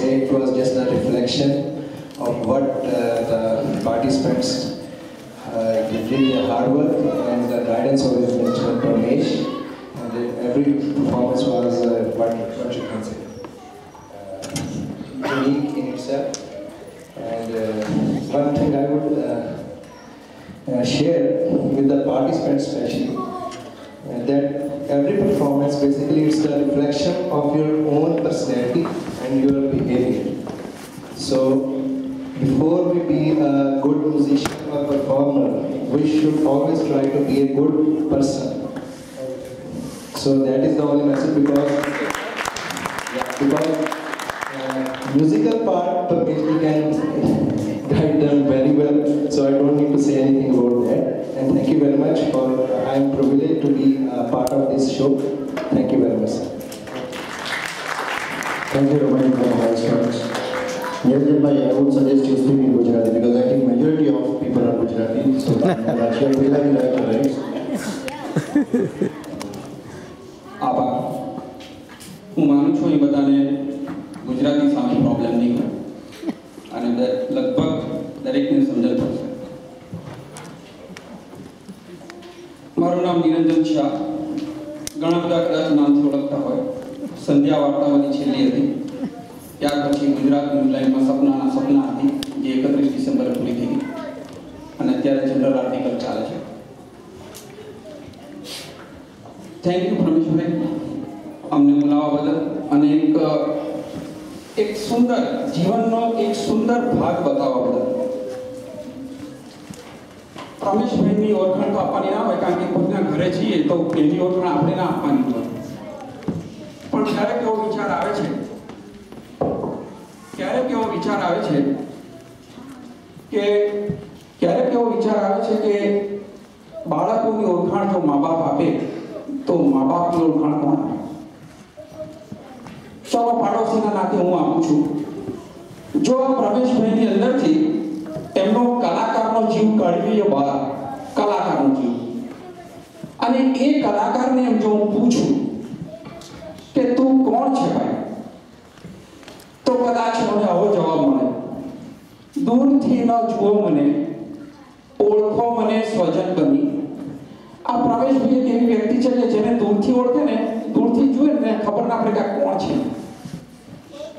say it was just a reflection of what the participants did their hard work and the guidance of his Mr. Pramesh. And every performance was what you can say unique in itself. And one thing I would share with the participants especially, that every performance basically is the reflection of your own personality and your behavior. So before we be a good musician or performer, we should always try to be a good person. So that is the only message, because musical part Pramesh can guide them very well, so I don't need to say anything about that. And thank you very much for, I am privileged to be a part of this show. Thank you very much. Thank you, Roman, for the I would suggest you speak in Gujarati because I think majority of people are Gujarati, so I'm will like to write. આભાર. હું માનું છું એ બધાને ગુજરાતી સામે problem નહીં હોય અને લગભગ દરેકને સમજણ પડશે. મારું નામ નિરંજન શાહ. ઘણા બધા કદાચ નામથી ઓળખતા હોય. સંધ્યા વાર્તાઓની છેલ્લી હતી. ત્યાર પછી ગુજરાત ન્યૂઝલાઇનમાં સપનાના સપના હતી જે 31 ડિસેમ્બરે પૂરી થઈ ગઈ અને અત્યારે જનરલ આર્ટિકલ ચાલે છે. થેન્ક યુ પ્રમેશભાઈ અમને બોલાવવા બદલ અને એક સુંદર જીવનનો એક સુંદર ભાગ બતાવવા બદલ. પ્રમેશભાઈની ઓળખાણ તો આપવાની ના હોય કારણ કે પોતાના ઘરે છીએ તો એની ઓળખાણ આપણે ના આપવાની હોય, પણ ક્યારેક એવો વિચાર આવે છે કે બાળકોની ઓળખાણ જો મા બાપ આપે તો મા બાપની ઓળખાણ કોણ આપે? ચલો પાડોશીના નાતે હું આપું છું. જો પ્રમેશભાઈની અંદરથી એમનો કલાકારનો જીવ કાઢીએ બહાર, કલાકારનો જીવ, અને એ કલાકારને એમ જો હું પૂછું કે તું કોણ છે ભાઈ, તો કદાચ મને આવો જવાબ મળે, દૂરથી ન જુઓ મને, ઓળખો મને સ્વજન બની. આ પ્રવેશભાઈ એક એવી વ્યક્તિ છે કે જેને દૂરથી ઓળખે ને, દૂરથી જુએ ને ખબર ના પડે કે કોણ છે,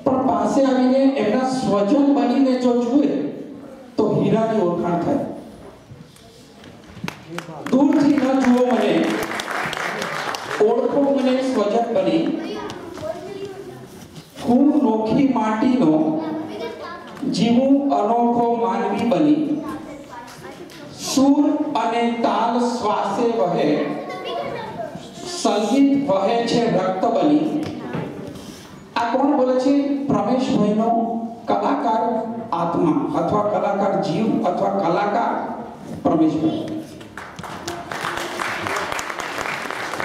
પણ પાસે આવીને એમના સ્વજન બનીને જો જુએ તો હીરાની ઓળખાણ થાય. દૂરથી ન જુઓ મને, ઓળખો મને સ્વજન બની. હું નોખી માટીનો, જીવું અનોખો માનવી બની. સુર અને તાલ શ્વાસે વહે, સંગીત વહે છે રક્ત બની. આ કોણ બોલે છે? પ્રમેશભાઈનો કલાકાર આત્મા અથવા કલાકાર જીવ અથવા કલાકાર પ્રમેશભાઈ.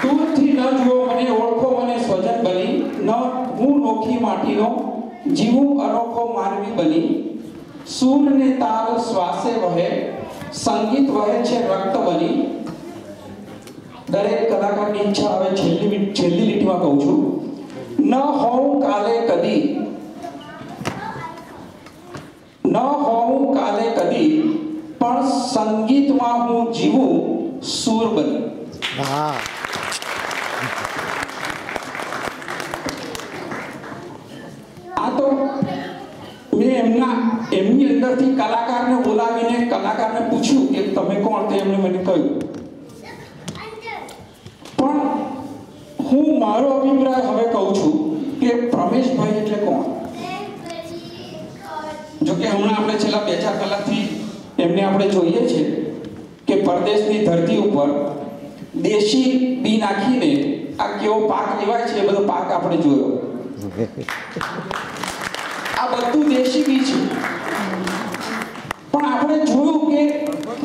દૂરથી ન જુઓ મને, ઓળખો મને સ્વજન બની. ન હું નોખી માટીનો, જીવું અનોખો માનવી બની. સૂર ને તાલ શ્વાસે વહે, સંગીત વહે છે રક્ત બની. દરેક કલાકારની ઈચ્છા આવે છેલ્લી લીટીમાં કહું છું, ન હોઉં કાલે કદી, ન હોઉં કાલે કદી, પણ સંગીતમાં હું જીવું સૂર બની. આ તો મેં એમની અંદરથી કલાકારને બોલાવીને કલાકારને પૂછ્યું કે તમે કોણ, તે એમણે મને કહ્યું. પણ હું મારો અભિપ્રાય હવે કહું છું કે પ્રમેશભાઈ એટલે કોણ. જો કે હમણાં આપણે છેલ્લા 2-4 કલાકથી એમને આપણે જોઈએ છે કે પરદેશની ધરતી ઉપર દેશી બી નાખીને આ કેવો પાક લેવાય છે, એ બધો પાક આપણે જોયો. આ બધું દેશી બી છે, પણ આપણે જોયું કે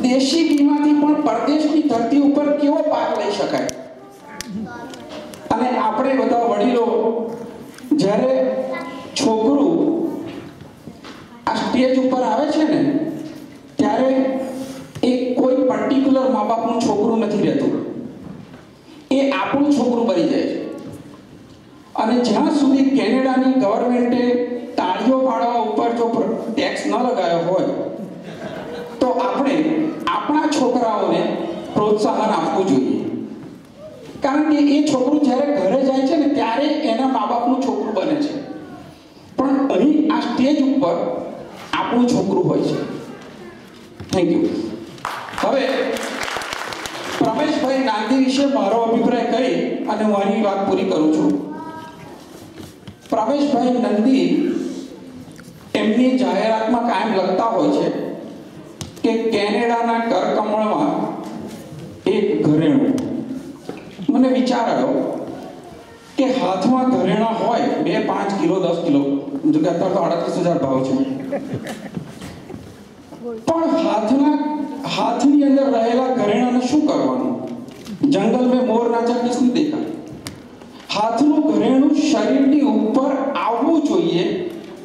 દેશી બીમાંથી પણ પરદેશની ધરતી ઉપર કેવો પાક લઈ શકાય. અને આપણે બધા વડીલો જ્યારે છોકરું આ સ્ટેજ ઉપર આવે છે ને, ત્યારે એ કોઈ પર્ટિક્યુલર મા બાપનું છોકરું નથી રહેતું, એ આપણું છોકરું બની જાય છે. અને જ્યાં સુધી કેનેડાની ગવર્મેન્ટે તાળીઓ કારણ કે એ છોકરું જ્યારે ઘરે જાય છે ને ત્યારે એના મા બાપનું છોકરું બને છે, પણ અહીં આ સ્ટેજ ઉપર આપણું છોકરું હોય છે. Thank you. હવે પ્રમેશભાઈ નાંદી વિશે મારો અભિપ્રાય કહી અને હું મારી વાત પૂરી કરું છું. પ્રમેશભાઈ નંદી એમની જાહેરાતમાં કાયમ લખતા હોય છે કે કેનેડાના કરકમળમાં એક ઘરેણું. મને વિચાર આવ્યો કે હાથમાં ઘરેણા હોય 2, 5 કિલો 10 કિલો, જો કે અત્યારે તો 38,000 ભાવ છે, પણ હાથની અંદર રહેલા ઘરેણાને શું કરવાનું? જંગલ में मोर नाचा किसने देखा? હાથનું ઘરેણું શરીરની ઉપર આવવું જોઈએ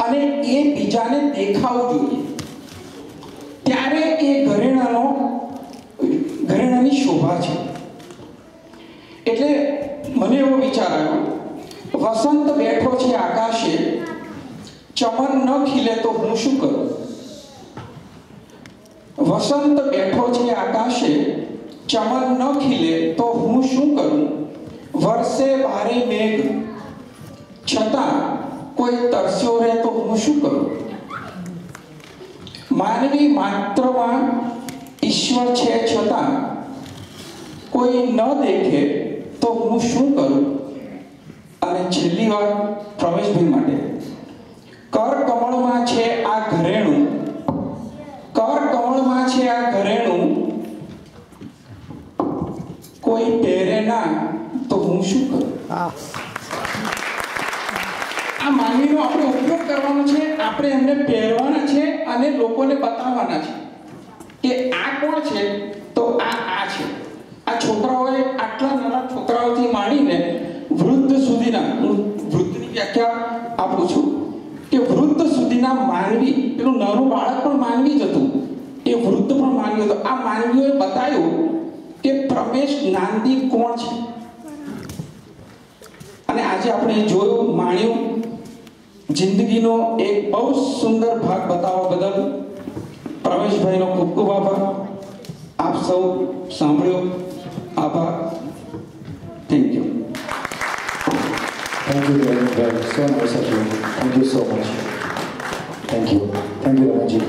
અને એ બીજાને દેખાવું જોઈએ, ત્યારે એ ઘરેણાની શોભા છે. એટલે મને એવો વિચાર આવ્યો, વસંત બેઠો છે આકાશે, ચમન ન ખીલે તો હું શું કરું? વસંત બેઠો છે આકાશે, ચમન ન ખીલે તો હું શું કરું? વર્ષે ભારે મેઘ છતાં કોઈ તરસ્યો રહે તો હું શું કરું? માનવી માત્રમાં ઈશ્વર છે છતાં કોઈ ન દેખે તો હું શું કરું? અને છેલ્લી વાત પ્રમેશભાઈ માટે, કર કમળમાં છે આ ઘરેણું, કર કમળમાં છે આ ઘરેણું, કોઈ પહેરે ના તો હું શું કરું? આ માનવીનો આપણે ઉપયોગ કરવાનો છે, આપણે એમને પહેરવાના છે અને લોકોને બતાવવાના છે કે આ કોણ છે, તો આ છે. આ છોકરાઓએ આટલા નાના છોકરાઓથી માંડીને વૃદ્ધ સુધીના, હું વૃદ્ધની વ્યાખ્યા આપું છું કે વૃદ્ધ સુધીના માનવી, પેલું નાનું બાળક પણ માનવી જ હતું, એ વૃદ્ધ પણ માનવી હતો. આ માનવીઓએ બતાવ્યું કે પ્રમેશ નાંદી કોણ છે. અને આજે આપણે જોયું, માણ્યું, જિંદગીનો એક બહુ સુંદર ભાગ બતાવવા બદલ પ્રમેશભાઈનો ખૂબ ખૂબ આભાર. આપ સૌ સાંભળ્યો, આભાર. Thank you. Thank you very much. So nice of you. Thank you so much. Thank you. Thank you, Ramaji.